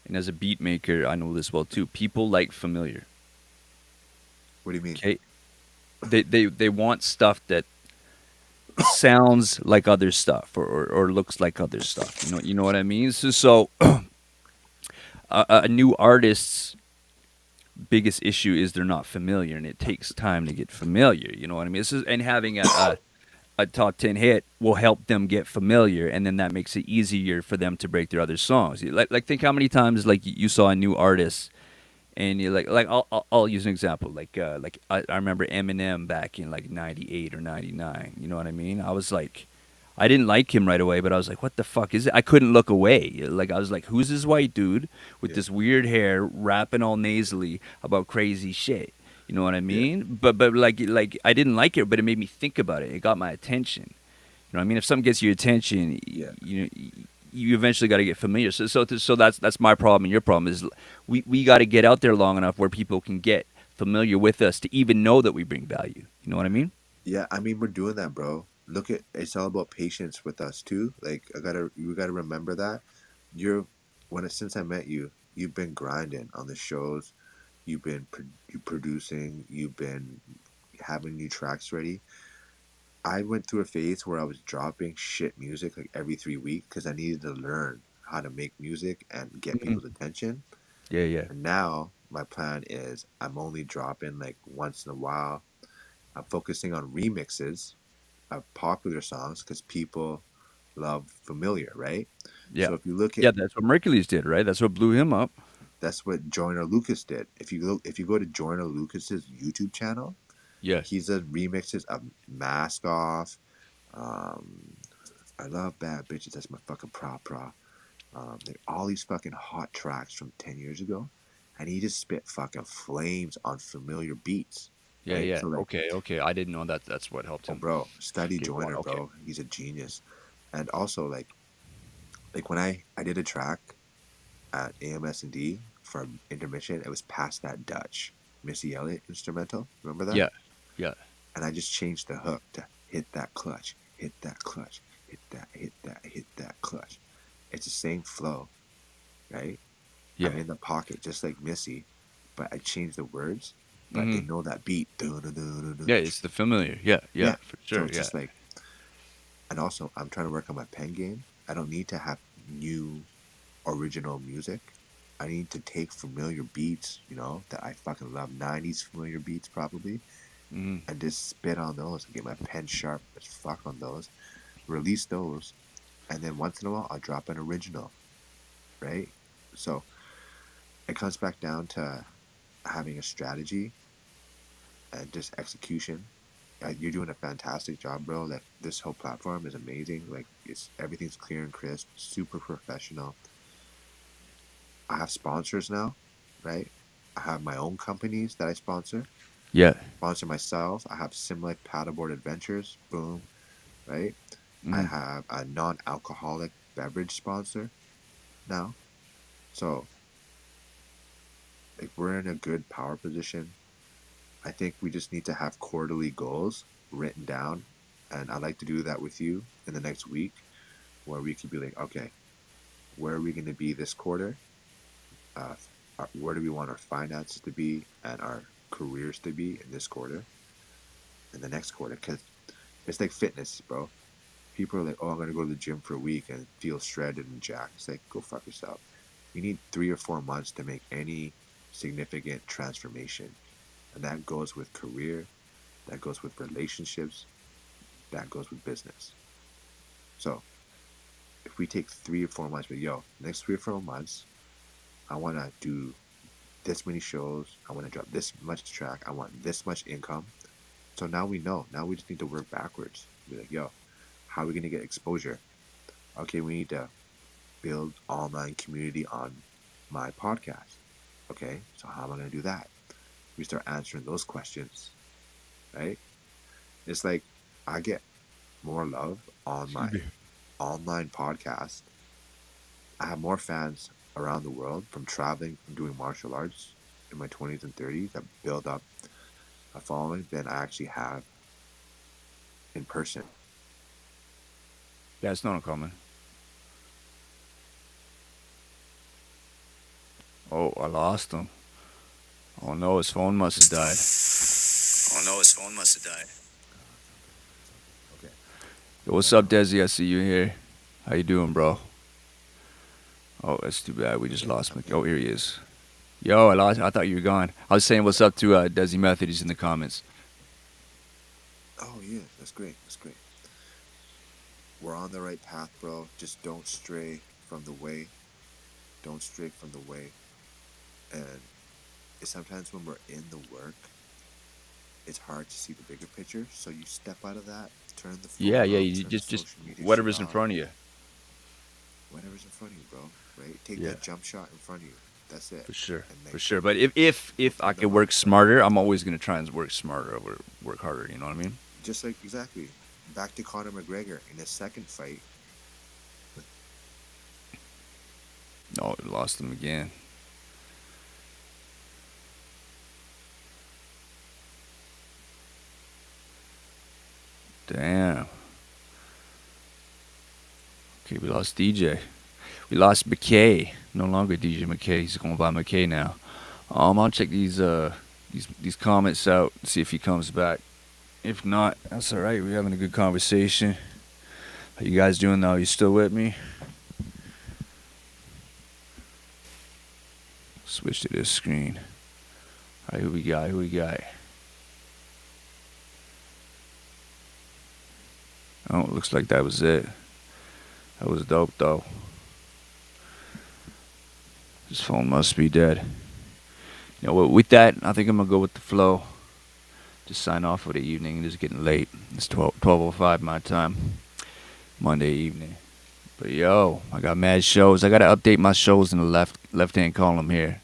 and as a beat maker, I know this well too. People like familiar. what do you mean? Okay, they want stuff that sounds like other stuff or looks like other stuff. You know what I mean. So a new artist's biggest issue is they're not familiar, and it takes time to get familiar. You know what I mean. And having a top 10 hit will help them get familiar, and then that makes it easier for them to break their other songs. Like think how many times like you saw a new artist and you like I'll use an example like I remember Eminem back in like 98 or 99. You know what I mean? I was like, I didn't like him right away, but I was like, what the fuck is it? I couldn't look away. Like I was like, who's this white dude with Yeah. this weird hair rapping all nasally about crazy shit? You know what I Yeah. mean? But like I didn't like it, but it made me think about it. It got my attention. You know what I mean? If something gets your attention, Yeah. you eventually got to get familiar. So that's my problem and your problem is we got to get out there long enough where people can get familiar with us to even know that we bring value. You know what I mean? Yeah, I mean we're doing that, bro. Look at it's all about patience with us too. Like we gotta remember that. You're since I met you, you've been grinding on the shows. You've been you producing. You've been having new tracks ready. I went through a phase where I was dropping shit music like every 3 weeks because I needed to learn how to make music and get Mhm. people's attention. Yeah, yeah, And now my plan is I'm only dropping like once in a while. I'm focusing on remixes of popular songs because people love familiar, right? yeah, So if you look at yeah. That's what Mercury's did, right? That's what blew him up. that's what Joyner Lucas did. If you go to Joyner Lucas's YouTube channel, Yeah, he's does remixes of Mask Off. Um, I love Bad Bitches. That's my fucking pra. All these fucking hot tracks from 10 years ago, and he just spit fucking flames on familiar beats, yeah, right? yeah. So like, Okay, okay. I didn't know that. That's what helped oh him bro, study get going. Joyner, Okay. bro. He's a genius. And also like when I did a track at AMS&D for intermission, it was Past That Dutch, Missy Elliott instrumental. Remember that? Yeah, yeah, And I just changed the hook to hit that clutch, hit that clutch, hit that clutch. It's the same flow, right? yeah. I'm in the pocket just like Missy, but I changed the words, but they Hmm. know that beat. Dun, dun, dun, dun, dun. Yeah, it's the familiar. Yeah, yeah, Yeah. for So sure. it's Yeah. just like, and also I'm trying to work on my pen game. I don't need to have new original music. I need to take familiar beats, that I fucking love, 90s familiar beats probably, Hmm. and just spit on those and get my pen sharp as fuck on those, release those, and then once in a while I'll drop an original, right? So it comes back down to having a strategy and just execution. You're doing a fantastic job, bro. Like this whole platform is amazing. Like it's everything's clear and crisp, super professional. I have sponsors now, right? I have my own companies that I Yeah. sponsor myself. I have Simlife Paddleboard Adventures, boom, right? I Mm. have a non-alcoholic beverage sponsor now. So like we're in a good power position. I think we just need to have quarterly goals written down, and I'd like to do that with you in the next week, where we could be like, okay, where are we going to be this quarter? Uh, where do we want our finances to be and our careers to be in this quarter, in the next quarter? Because it's like fitness, bro. People are like, oh, I'm going to go to the gym for a week and feel shredded and jacked. It's like, go fuck yourself. You need 3 or 4 months to make any significant transformation. And that goes with career, that goes with relationships, that goes with business. So if we take 3 or 4 months, but yo, next 3 or 4 months, I want to do this many shows. I want to drop this much track. I want this much income. So now we know. Now we just need to work backwards. Be like, yo, how are we going to get exposure? Okay, we need to build online community on my podcast. Okay, so how am I going to do that? We start answering those questions, right? It's like I get more love on Excuse my me. online podcast. I have more fans around the world from traveling, from doing martial arts in my 20s and 30s that build up a following than I actually have in person. Yeah, it's not uncommon. Oh, I lost him. Oh no, his phone must have died. Oh no, his phone must have died. Okay. Yo, what's up, Desi? I see you here. How you doing, bro? Oh, that's too bad. We just Yeah, lost I'm Mckay. here. Oh, here he is. Yo, I lost. I thought you were gone. I was saying what's up to Desi Method. He's in the comments. Oh, yeah, that's great. That's great. We're on the right path, bro. Just don't stray from the way. Don't stray from the way. And sometimes when we're in the work, it's hard to see the bigger picture. So you step out of that, turn the Yeah, phone yeah. off, You turn the just social media shit whatever's in off, front of you. whatever's in front of you, bro. Right? Take Yeah, that jump shot in front of you. That's it. for sure, And for like sure. But if look I for the could work bright side. smarter, I'm always gonna try and work smarter over work harder. You know what I mean? Just like exactly. Back to Conor McGregor in his second fight. No, I lost him again. Damn. Okay, we lost DJ. We lost McKay. No longer DJ McKay. He's going by McKay now. I'll check these comments out, see if he comes back. If not, that's all right. We're having a good conversation. How you guys doing though? You still with me? Switch to this screen. All right, who we got? Who we got? Oh, it looks like that was it. That was dope though. This phone must be dead. You know what? With that, I think I'm gonna go with the flow. Just sign off for the evening. It's getting late. It's 12:05 my time, Monday evening. But yo, I got mad shows. I gotta update my shows in the left hand column here.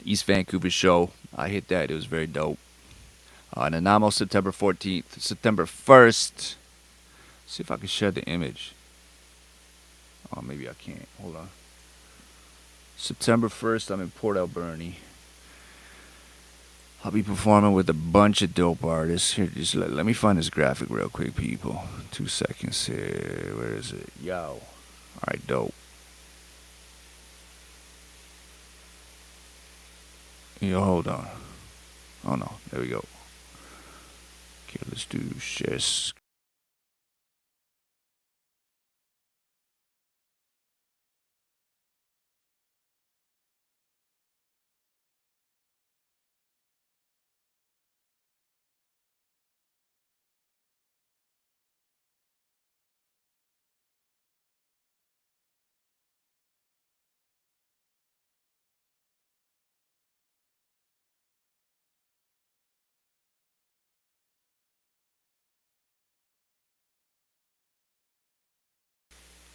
East Vancouver show. I hit that. It was very dope. Nanaimo, September 14th. September 1st. See if I can share the image. Oh, maybe I can't. Hold on. September 1st, I'm in Port Alberni. I'll be performing with a bunch of dope artists. Here, just let me find this graphic real quick, people. 2 seconds here. Where is it? Yo. Alright, dope. Yo, hold on. Oh no, there we go. Okay, let's do share.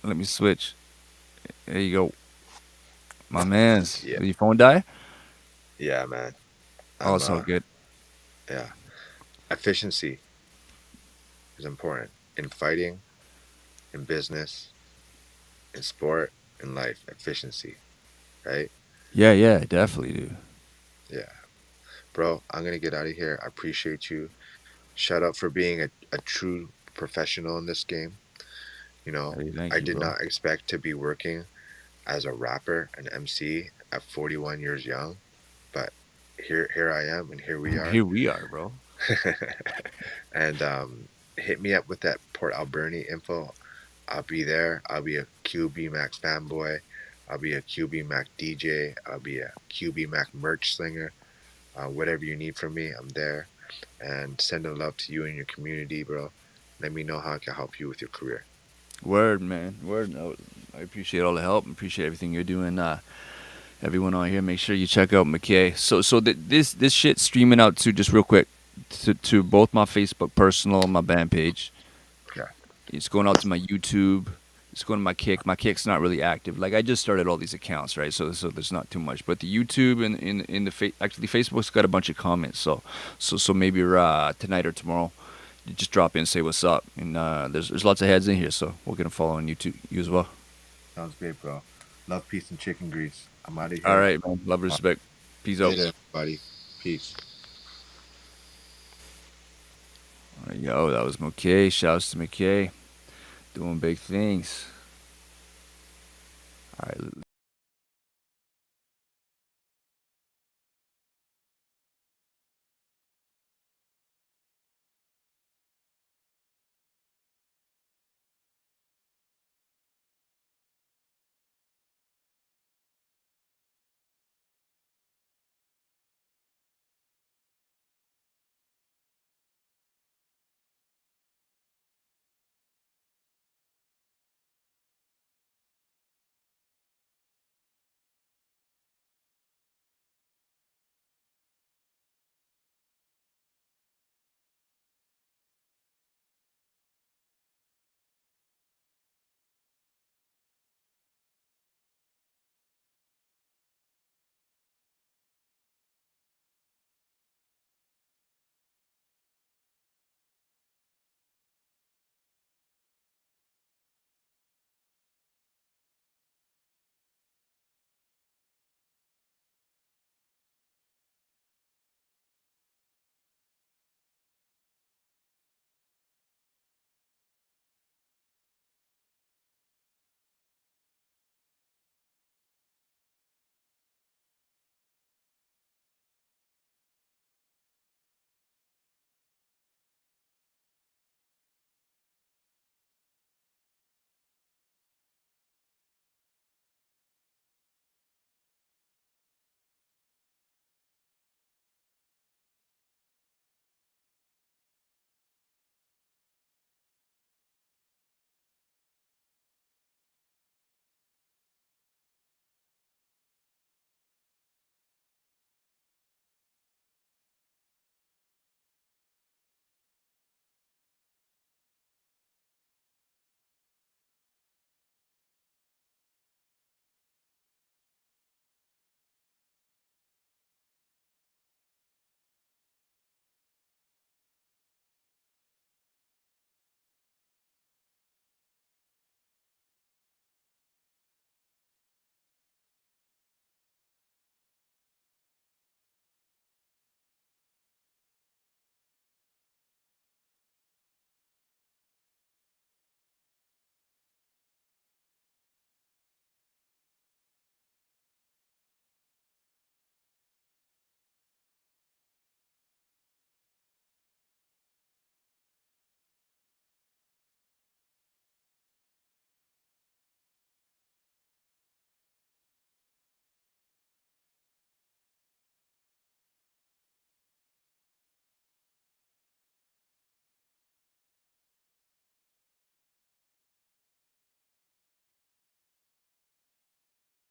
Let me switch. There you go. My man's. Yeah. Did your phone die? Yeah, man. Oh, I'm it's all good. yeah. Efficiency is important in fighting. in business, in sport, in life, efficiency, right? Yeah, yeah, definitely, dude. Yeah. Bro, I'm gonna get out of here. I appreciate you. Shout out for being a true professional in this game. You know, Hey, thank I you, did bro. not expect to be working as a rapper, an MC at 41 years young, but here I am and here we are. Here we are, bro. And hit me up with that Port Alberni info. I'll be there. I'll be a QB Max fanboy. I'll be a QB Mac DJ. I'll be a QB Mac merch slinger. Whatever you need from me, I'm there. And sending love to you and your community, bro. Let me know how I can help you with your career. Word, man. Word. No, I appreciate all the help. Appreciate everything you're doing. Everyone on here, make sure you check out Mckay. This shit streaming out to just real quick to both my Facebook personal and my band page. Yeah. It's going out to my YouTube. It's going to my Kick. My Kick's not really active. Like I just started all these accounts, right? So there's not too much. But the YouTube and in the actually Facebook's got a bunch of comments. So maybe tonight or tomorrow, you just drop in, say what's up, and there's lots of heads in here. So we're gonna follow on YouTube you as well. Sounds great, bro. Love, peace, and chicken grease. I'm out of here. All right, man. Love, respect. Peace out. Later, buddy. Peace. Yo, that was Mckay. Shouts to Mckay. Doing big things. All right.